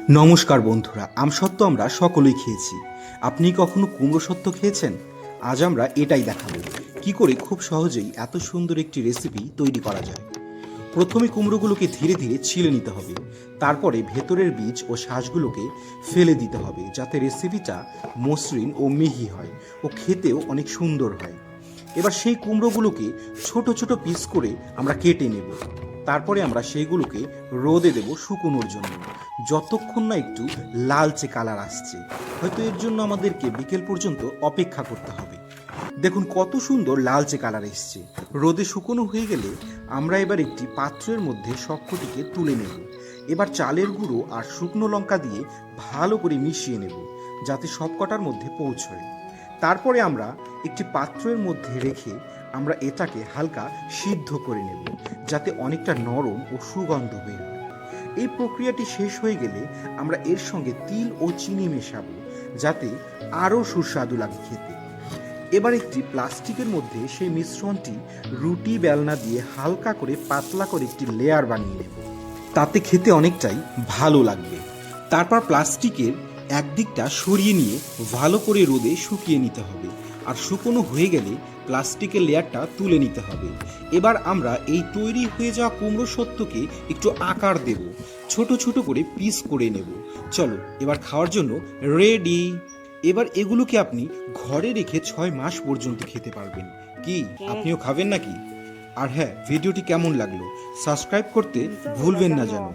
নমস্কার বন্ধুরা, আমসত্ত্ব আমরা সকলেই খেয়েছি। আপনি কখনো কুমড়ো সত্ত্ব খেয়েছেন? আজ আমরা এটাই দেখাবো কি করে খুব সহজেই এত সুন্দর একটি রেসিপি তৈরি করা যায়। প্রথমে কুমড়োগুলোকে ধীরে ধীরে ছিলে নিতে হবে। তারপরে ভেতরের বীজ ও শাঁসগুলোকে ফেলে দিতে হবে, যাতে রেসিপিটা মসৃণ ও মিহি হয় ও খেতেও অনেক সুন্দর হয়। এবার সেই কুমড়োগুলোকে ছোট ছোট পিস করে আমরা কেটে নেব। তারপরে আমরা সেইগুলোকে রোদে দেব শুকোনোর জন্য, যতক্ষণ না একটু লালচে কালার আসছে। হয়তো এর জন্য আমাদেরকে বিকেল পর্যন্ত অপেক্ষা করতে হবে। দেখুন কত সুন্দর লালচে কালার এসছে। রোদে শুকনো হয়ে গেলে আমরা এবার একটি পাত্রের মধ্যে সবকটিকে তুলে নেব। এবার চালের গুঁড়ো আর শুকনো লঙ্কা দিয়ে ভালো করে মিশিয়ে নেব, যাতে সবকটার মধ্যে পৌঁছয়। তারপরে আমরা একটি পাত্রের মধ্যে রেখে আমরা এটাকে হালকা সিদ্ধ করে নেব, যাতে অনেকটা নরম ও সুগন্ধ বের হয়। এই প্রক্রিয়াটি শেষ হয়ে গেলে আমরা এর সঙ্গে তিল ও চিনি মেশাবো, যাতে আরও সুস্বাদু লাগে খেতে। এবার একটি প্লাস্টিকের মধ্যে সেই মিশ্রণটি রুটি বেলনা দিয়ে হালকা করে পাতলা করে একটি লেয়ার বানিয়ে নেব, তাতে খেতে অনেকটাই ভালো লাগবে। তারপর প্লাস্টিকের একদিকটা সরিয়ে নিয়ে ভালো করে রোদে শুকিয়ে নিতে হবে, আর শুকনো হয়ে গেলে প্লাস্টিকের লেয়ারটা তুলে নিতে হবে। এবার আমরা এই তৈরি হয়ে যাওয়া কুমড়ো সত্ত্বকে একটু আকার দেব, ছোট ছোট করে পিস করে নেব। চলো এবার খাওয়ার জন্য রেডি। এবার এগুলোকে আপনি ঘরে রেখে 6 মাস পর্যন্ত খেতে পারবেন। কি আপনিও খাবেন নাকি? আর হ্যাঁ, ভিডিওটি কেমন লাগলো সাবস্ক্রাইব করতে ভুলবেন না যেন।